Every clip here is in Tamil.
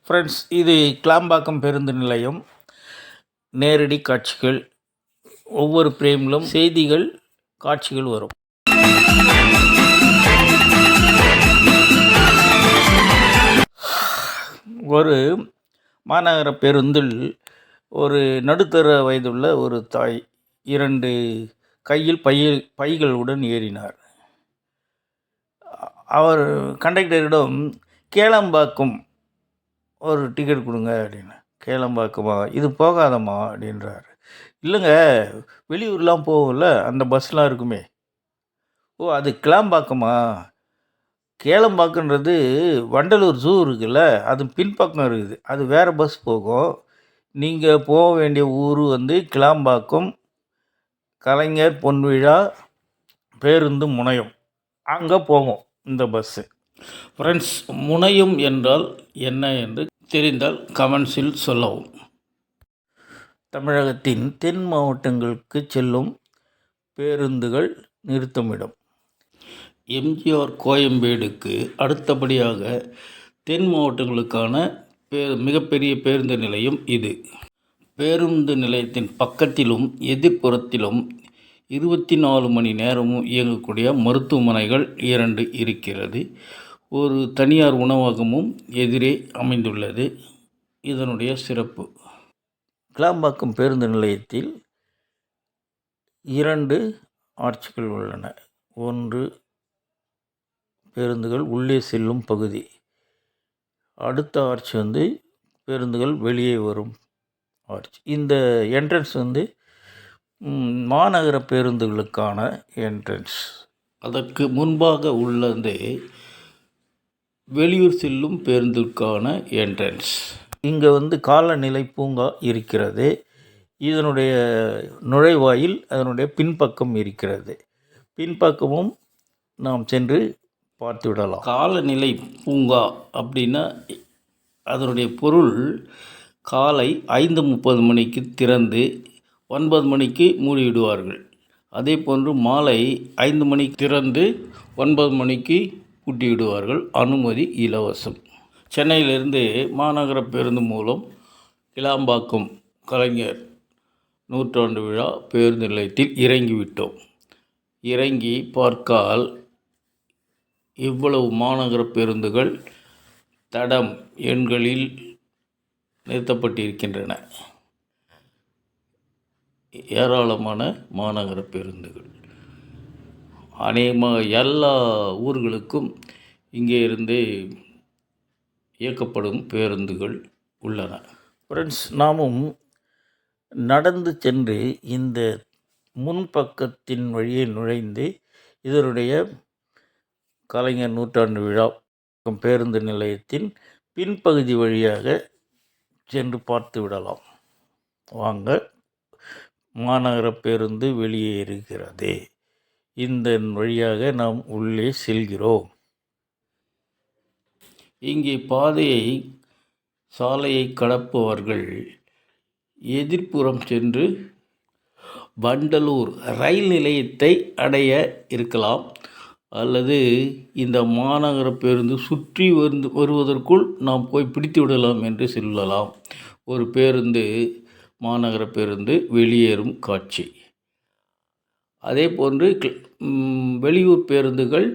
ஃப்ரெண்ட்ஸ், இது கிளாம்பாக்கம் பேருந்து நிலையம். நேரடி காட்சிகள், ஒவ்வொரு பிரேமிலும் செய்திகள், காட்சிகள் வரும். ஒரு மாநகர பேருந்தில் ஒரு நடுத்தர வயதுள்ள ஒரு தாய் 2 கையில் பைகளுடன் ஏறினார். அவர் கண்டக்டரிடம் கேளம்பாக்கம் ஒரு டிக்கெட் கொடுங்க அப்படின்னு. கேளம்பாக்கமா, இது போகாதம்மா அப்படின்றார். இல்லைங்க, வெளியூர்லாம் போகும்ல, அந்த பஸ்லாம் இருக்குமே. ஓ, அது கிளாம்பாக்கமா? கேளம்பாக்கன்றது வண்டலூர் ஜூ இருக்குல்ல, அது பின்பக்கம் இருக்குது, அது வேறு பஸ் போகும். நீங்கள் போக வேண்டிய ஊர் வந்து கிளாம்பாக்கம் கலைஞர் பொன்விழா பேருந்து முனையம், அங்கே போகும் இந்த பஸ்ஸு. ஃப்ரெண்ட்ஸ், முனையம் என்றால் என்ன என்று தெரிந்தால் கமெண்ட்ஸில் சொல்லவும். தமிழகத்தின் தென் மாவட்டங்களுக்கு செல்லும் பேருந்துகள் நிறுத்தமிடம். எம்ஜிஆர் கோயம்பேடுக்கு அடுத்தபடியாக தென் மாவட்டங்களுக்கான மிகப்பெரிய பேருந்து நிலையம் இது. பேருந்து நிலையத்தின் பக்கத்திலும் எதிர்ப்புறத்திலும் 24 மணி நேரமும் இயங்கக்கூடிய மருத்துவமனைகள் 2 இருக்கிறது. ஒரு தனியார் உணவகமும் எதிரே அமைந்துள்ளது. இதனுடைய சிறப்பு. கிளாம்பாக்கம் பேருந்து நிலையத்தில் 2 ஆர்ச்சுகள் உள்ளன. ஒன்று பேருந்துகள் உள்ளே செல்லும் பகுதி, அடுத்த ஆர்ச் வந்து பேருந்துகள் வெளியே வரும் ஆர்ச். இந்த என்ட்ரன்ஸ் வந்து மாநகர பேருந்துகளுக்கான என்ட்ரன்ஸ். அதற்கு முன்பாக உள்ளது வெளியூர் செல்லும் பேருந்துக்கான என்ட்ரன்ஸ். இங்கே வந்து காலநிலை பூங்கா இருக்கிறது. இதனுடைய நுழைவாயில் அதனுடைய பின்பக்கம் இருக்கிறது. பின்பக்கமும் நாம் சென்று பார்த்து விடலாம். காலநிலை பூங்கா அப்படின்னா அதனுடைய பொருள், காலை 5:30 மணிக்கு திறந்து 9 மணிக்கு மூடிவிடுவார்கள். அதே போன்று மாலை 5 மணிக்கு திறந்து 9 மணிக்கு பூட்டி விடுவார்கள். அனுமதி இலவசம். சென்னையிலிருந்து மாநகர பேருந்து மூலம் கிளாம்பாக்கம் கலைஞர் நூற்றாண்டு விழா பேருந்து நிலையத்தில் இறங்கிவிட்டோம். இறங்கி பார்க்கால் இவ்வளவு மாநகர பேருந்துகள் தடம் எண்களில் நிறுத்தப்பட்டிருக்கின்றன. ஏராளமான மாநகர பேருந்துகள், அநேகமாக எல்லா ஊர்களுக்கும் இங்கே இருந்து இயக்கப்படும் பேருந்துகள் உள்ளன. ஃப்ரெண்ட்ஸ், நாமும் நடந்து சென்று இந்த முன்பக்கத்தின் வழியே நுழைந்து இதனுடைய கலைஞர் நூற்றாண்டு விழா பேருந்து நிலையத்தின் பின்பகுதி வழியாக சென்று பார்த்து விடலாம். வாங்க. மாநகர பேருந்து வெளியே இருக்கிறது. இந்த வழியாக நாம் உள்ளே செல்கிறோம். இங்கே சாலையை கடப்பவர்கள் எதிர்ப்புறம் சென்று வண்டலூர் ரயில் நிலையத்தை அடைய இருக்கலாம், அல்லது இந்த மாநகர பேருந்து சுற்றி வருவதற்குள் நாம் போய் பிடித்து விடலாம் என்று சொல்லலாம். ஒரு பேருந்து, மாநகர பேருந்து வெளியேறும் காட்சி. அதே போன்று வெளியூர் பேருந்துகள்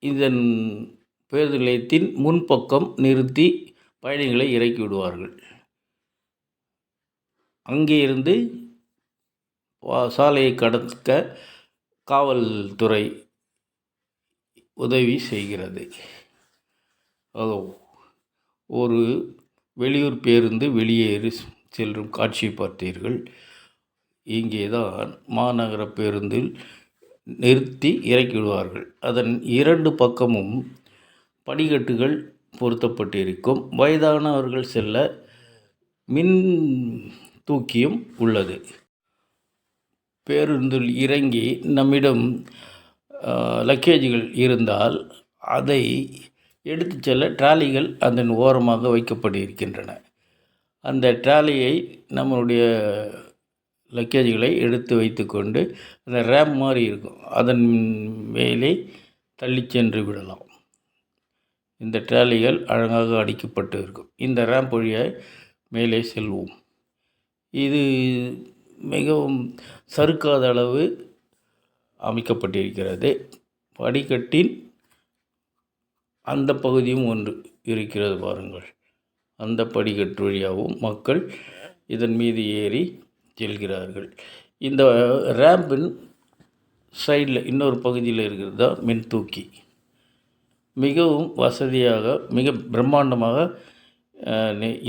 இதன் பேருந்து நிலையத்தின் முன்பக்கம் நிறுத்தி பயணிகளை இறக்கி விடுவார்கள். அங்கே இருந்து சாலையை கடக்க காவல்துறை உதவி செய்கிறது. ஒரு வெளியூர் பேருந்து வெளியேறி செல்லும் காட்சியை பார்த்தீர்கள். இங்கே தான் மாநகர பேருந்தில் நிறுத்தி இறக்கி விடுவார்கள். அதன் 2 பக்கமும் படிக்கட்டுகள் பொருத்தப்பட்டிருக்கும். வயதானவர்கள் செல்ல மின் தூக்கியும் உள்ளது. பேருந்தில் இறங்கி நம்மிடம் லக்கேஜுகள் இருந்தால் அதை எடுத்து செல்ல ட்ராலிகள் அதன் ஓரமாக வைக்கப்பட்டிருக்கின்றன. அந்த ட்ராலியை நம்மளுடைய லக்கேஜுகளை எடுத்து வைத்துக்கொண்டு அந்த ரேம் மாதிரி இருக்கும், அதன் மேலே தள்ளி சென்று விடலாம். இந்த ட்ராலிகள் அழகாக அடிக்கப்பட்டு இருக்கும். இந்த ரேம்ப் வழியாக மேலே செல்வோம். இது மிகவும் சறுக்காத அளவு அமைக்கப்பட்டிருக்கிறது. படிக்கட்டின் அந்த பகுதியும் ஒன்று இருக்கிறது பாருங்கள். அந்த படிக்கட்டு வழியாகவும் மக்கள் இதன் மீது ஏறி செல்கிறார்கள். இந்த ரேம்பின் சைடில் இன்னொரு பகுதியில் இருக்கிறது தான் மின்தூக்கி. மிகவும் வசதியாக மிக பிரம்மாண்டமாக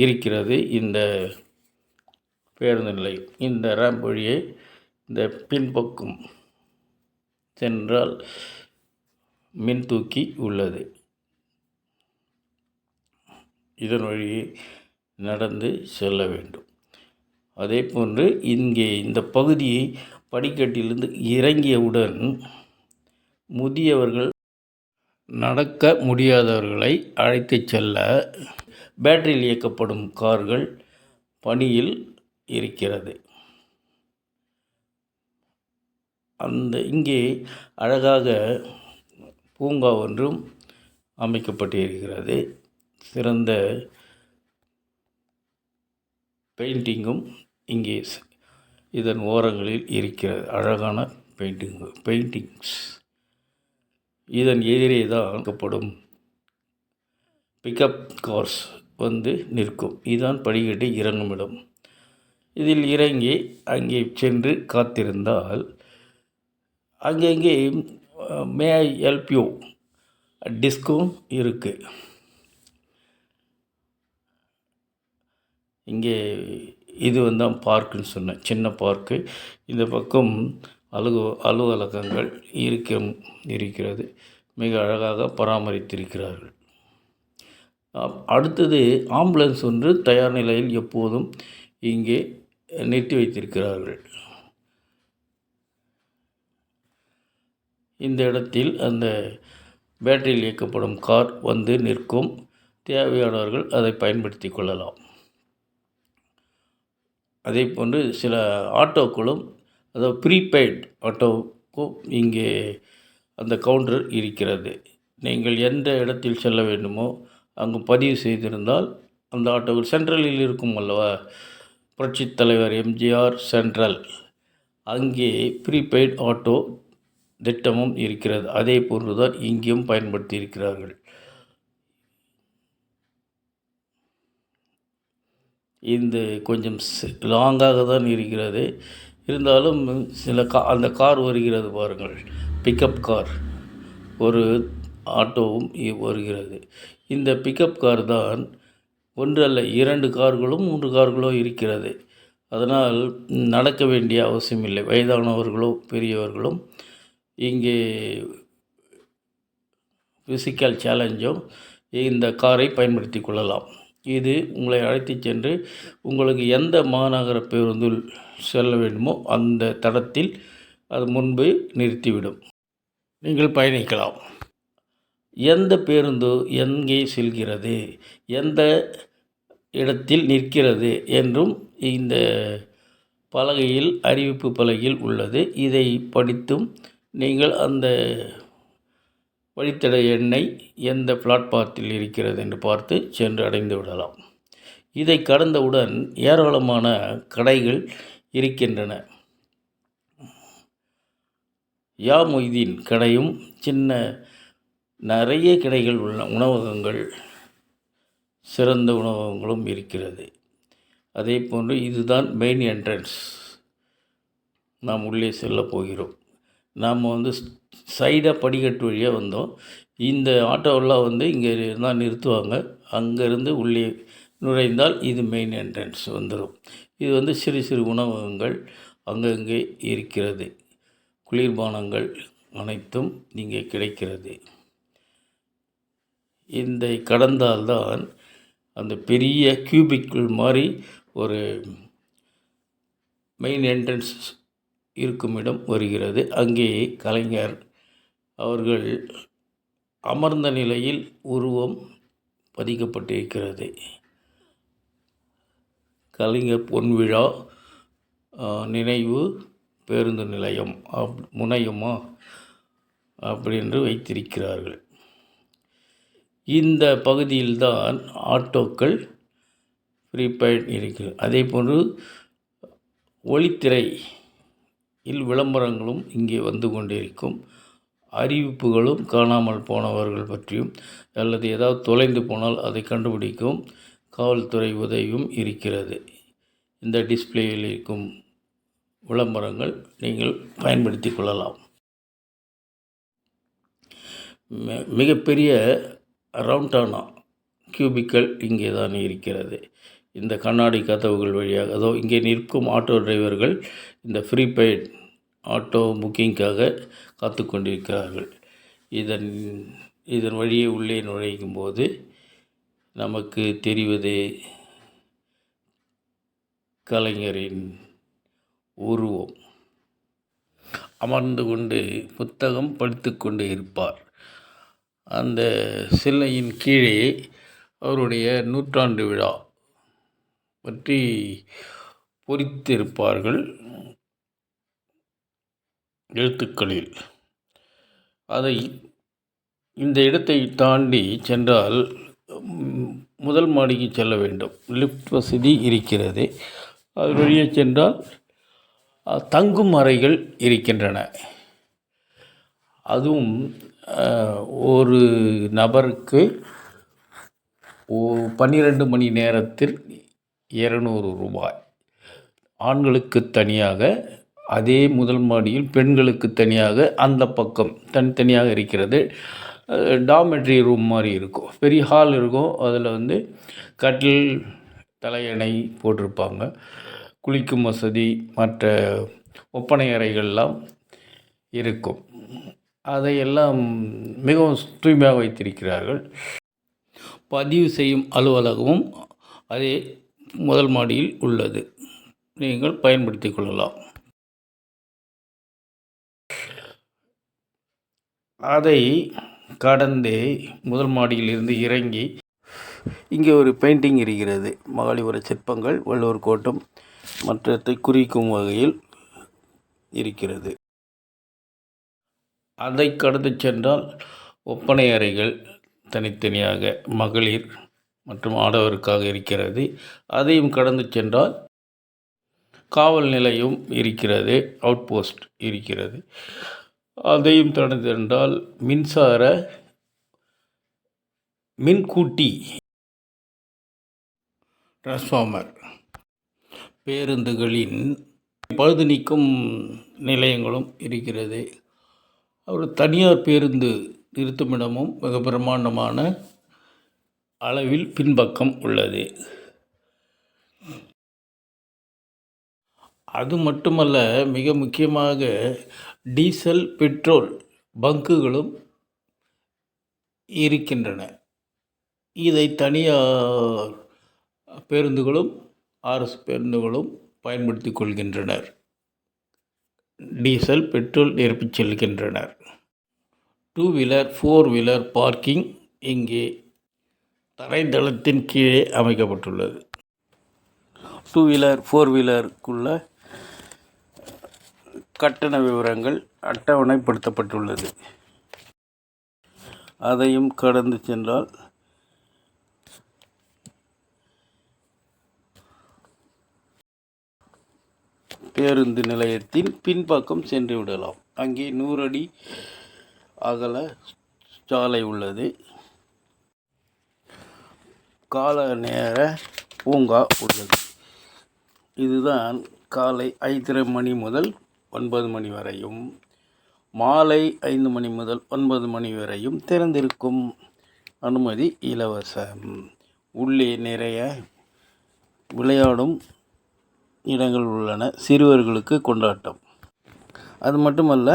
இருக்கிறது இந்த பேருந்து நிலையம். இந்த ரேம்ப் வழியே இந்த பின்பக்கம் சென்றால் மின்தூக்கி உள்ளது. இதன் வழியே நடந்து செல்ல வேண்டும். அதே போன்று இங்கே இந்த பகுதியை படிக்கட்டிலிருந்து இறங்கியவுடன் முதியவர்கள், நடக்க முடியாதவர்களை அழைத்து செல்ல பேட்டரியில் இயக்கப்படும் கார்கள் பணியில் இருக்கிறது. இங்கே அழகாக பூங்கா ஒன்றும் அமைக்கப்பட்டிருக்கிறது. சிறந்த பெயிண்டிங்கும் இங்கே இதன் ஓரங்களில் இருக்கிறது. அழகான பெயிண்டிங்ஸ். இதன் எதிரே தான் அமைக்கப்படும் பிக்கப் கார்ஸ் வந்து நிற்கும். இதுதான் படிக்கட்டு இறங்கும் இடம். இதில் இறங்கி அங்கே சென்று காத்திருந்தால் அங்கங்கே மே ஐ ஹெல்ப் யூ டிஸ்கும் இருக்குது. இங்கே இது வந்து பார்க்குன்னு சொன்னேன், சின்ன பார்க்கு. இந்த பக்கம் அலுவலகங்கள் இருக்கிறது. மிக அழகாக பராமரித்திருக்கிறார்கள். அடுத்தது ஆம்புலன்ஸ் ஒன்று தயார் நிலையில் எப்போதும் இங்கே நிறுத்தி வைத்திருக்கிறார்கள். இந்த இடத்தில் அந்த பேட்டரியில் இயக்கப்படும் கார் வந்து நிற்கும். தேவையானவர்கள் அதை பயன்படுத்தி கொள்ளலாம். அதே போன்று சில ஆட்டோக்களும், அதாவது ப்ரீபெய்ட் ஆட்டோவுக்கும் இங்கே அந்த கவுண்டர் இருக்கிறது. நீங்கள் எந்த இடத்தில் செல்ல வேண்டுமோ அங்கு பதிவு செய்திருந்தால் அந்த ஆட்டோக்கள் சென்ட்ரலில் இருக்கும் அல்லவா, புரட்சித் தலைவர் எம்ஜிஆர் சென்ட்ரல், அங்கே ப்ரீபெய்ட் ஆட்டோ திட்டமும் இருக்கிறது. அதே போன்று தான் இங்கேயும் பயன்படுத்தி இருக்கிறார்கள். இந்த கொஞ்சம் லாங்காக தான் இருக்கிறது. இருந்தாலும் சில அந்த கார் வருகிறது பாருங்கள், பிக்கப் கார், ஒரு ஆட்டோவும் வருகிறது. இந்த பிக்கப் கார் தான் ஒன்று அல்ல 2 கார்களும் 3 கார்களோ இருக்கிறது. அதனால் நடக்க வேண்டிய அவசியம் இல்லை. வயதானவர்களோ பெரியவர்களும் இங்கே ஃபிசிக்கல் சேலஞ்சும் இந்த காரை பயன்படுத்தி கொள்ளலாம். இது உங்களை அழைத்து சென்று உங்களுக்கு எந்த மாநகர பேருந்தில் செல்ல வேண்டுமோ அந்த தடத்தில் அது முன்பு நிறுத்திவிடும். நீங்கள் பயணிக்கலாம். எந்த பேருந்து எங்கே செல்கிறது, எந்த இடத்தில் நிற்கிறது என்றும் இந்த பலகையில், அறிவிப்பு பலகையில் உள்ளது. இதை படித்தும் நீங்கள் அந்த வழித்தட எண்ணை எந்த பிளாட்பாரத்தில் இருக்கிறது என்று பார்த்து சென்று அடைந்து விடலாம். இதை கடந்தவுடன் ஏராளமான கடைகள் இருக்கின்றன. யா மொய்தீன் கடையும் நிறைய கடைகள் உள்ள உணவகங்கள், சிறந்த உணவகங்களும் இருக்கிறது. அதே போன்று இதுதான் மெயின் என்ட்ரன்ஸ். நாம் உள்ளே செல்ல போகிறோம். நாம் வந்து சைடாக படிக்கட்டு வழியாக வந்தோம். இந்த ஆட்டோவெல்லாம் வந்து இங்கே தான் நிறுத்துவாங்க. அங்கேருந்து உள்ளே நுழைந்தால் இது மெயின் என்ட்ரன்ஸ் வந்துடும். இது வந்து சிறு சிறு உணவகங்கள் அங்கங்கே இருக்கிறது. குளிர்பானங்கள் அனைத்தும் இங்கே கிடைக்கிறது. இந்த கடந்தால்தான் அந்த பெரிய கியூபிக்கிள் மாதிரி ஒரு மெயின் என்ட்ரன்ஸ் இருக்கும் இடம் வருகிறது. அங்கே கலைஞர் அவர்கள் அமர்ந்த நிலையில் உருவம் பதிக்கப்பட்டிருக்கிறது. கலைஞர் பொன்விழா நினைவு பேருந்து நிலையம் முனையமா அப்படின்று வைத்திருக்கிறார்கள். இந்த பகுதியில்தான் ஆட்டோக்கள் ப்ரீபெய்ட் இருக்கிறது. அதே போன்று ஒளித்திரையில் விளம்பரங்களும் இங்கே வந்து கொண்டிருக்கும். அறிவிப்புகளும் காணாமல் போனவர்கள் பற்றியும் அல்லது ஏதாவது தொலைந்து போனால் அதை கண்டுபிடிக்கும் காவல்துறை உதவியும் இருக்கிறது. இந்த டிஸ்பிளேயில் இருக்கும் விளம்பரங்கள் நீங்கள் பயன்படுத்தி கொள்ளலாம். மிகப்பெரிய ரவுண்டானா கியூபிக்கல் இங்கே தான் இருக்கிறது. இந்த கண்ணாடி கதவுகள் வழியாக இங்கே நிற்கும் ஆட்டோ டிரைவர்கள் இந்த ப்ரீபெய்ட் ஆட்டோ புக்கிங்காக காத்து கொண்டிருக்கிறார்கள். இதன் வழியே உள்ளே நுழையும் போது நமக்கு தெரிவது கலைஞரின் உருவம். அமர்ந்து கொண்டு புத்தகம் படித்து கொண்டு இருப்பார். அந்த சிலையின் கீழே அவருடைய 100ஆண்டு விழா பற்றி பொறித்திருப்பார்கள் எழுத்துக்களில். அதை இந்த இடத்தை தாண்டி சென்றால் முதல் மாடிக்கு செல்ல வேண்டும். லிஃப்ட் வசதி இருக்கிறது. அது வழியே சென்றால் தங்கும் அறைகள் இருக்கின்றன. அதுவும் ஒரு நபருக்கு 12 மணி நேரத்தில் 200 ரூபாய். ஆண்களுக்கு தனியாக, அதே முதல் மாடியில் பெண்களுக்கு தனியாக அந்த பக்கம் தனித்தனியாக இருக்கிறது. டார்மெட்ரி ரூம் மாதிரி இருக்கும். பெரிய ஹால் இருக்கும். அதில் கட்டில், தலையணை போட்டிருப்பாங்க. குளிக்கும் வசதி, மற்ற ஒப்பனை அறைகள்லாம் இருக்கும். அதையெல்லாம் மிகவும் தூய்மையாக வைத்திருக்கிறார்கள். பதிவு செய்யும் அலுவலகமும் அதே முதல் மாடியில் உள்ளது. நீங்கள் பயன்படுத்தி கொள்ளலாம். அதை கடந்து முதல் மாடியிலிருந்து இறங்கி இங்கே ஒரு பெயிண்டிங் இருக்கிறது. மகாலிபுர சிற்பங்கள், வள்ளுவர் கோட்டம் மற்றத்தை குறிக்கும் வகையில் இருக்கிறது. அதை கடந்து சென்றால் ஒப்பனை அறைகள் தனித்தனியாக மகளிர் மற்றும் ஆடவருக்காக இருக்கிறது. அதையும் கடந்து சென்றால் காவல் நிலையம் இருக்கிறது, அவுட் போஸ்ட் இருக்கிறது. அதையும் கடந்து சென்றால் மின்சார மின்கூட்டி டிரான்ஸ்ஃபார்மர், பேருந்துகளின் பழுது நீக்கும் நிலையங்களும் இருக்கிறது. ஒரு தனியார் பேருந்து நிறுத்துமிடமும் மிக பிரமாண்டமான அளவில் பின்பக்கம் உள்ளது. அது மட்டுமல்ல, மிக முக்கியமாக டீசல், பெட்ரோல் பங்குகளும் இருக்கின்றன. இதை தனியார் பேருந்துகளும் அரசு பேருந்துகளும் பயன்படுத்தி கொள்கின்றனர். டீசல், பெட்ரோல் நிரப்பிச் செல்கின்றனர். 2 வீலர் 4 வீலர் பார்க்கிங் இங்கே தரைத்தளத்தின் கீழே அமைக்கப்பட்டுள்ளது. 2 வீலர் 4 வீலருக்குள்ள கட்டண விவரங்கள் அட்டவணைப்படுத்தப்பட்டுள்ளது. அதையும் கடந்து சென்றால் பேருந்து நிலையத்தின் பின்பக்கம் சென்று விடலாம். அங்கே 100 அடி அகல சாலை உள்ளது. கால நேர பூங்கா உள்ளது. இதுதான் காலை 5:30 மணி முதல் 9 மணி வரையும், மாலை 5 மணி முதல் 9 மணி வரையும் திறந்திருக்கும். அனுமதி இலவசம். உள்ளே நிறைய விளையாடும் இடங்கள் உள்ளன. சிறுவர்களுக்கு கொண்டாட்டம். அது மட்டுமல்ல,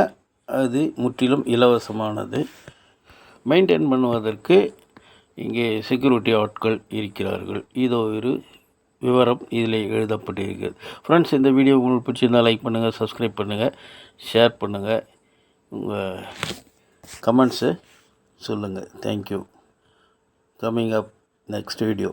அது முற்றிலும் இலவசமானது. மெயின்டைன் பண்ணுவதற்கு இங்கே செக்யூரிட்டி ஆட்கள் இருக்கிறார்கள். இதோ ஒரு விவரம் இதில் எழுதப்பட்டிருக்கிறது. ஃப்ரெண்ட்ஸ், இந்த வீடியோ உங்களுக்கு பிடிச்சிருந்தால் லைக் பண்ணுங்கள், சப்ஸ்கிரைப் பண்ணுங்கள், ஷேர் பண்ணுங்கள், உங்கள் கமெண்ட்ஸை சொல்லுங்கள். Thank you. Coming up next video.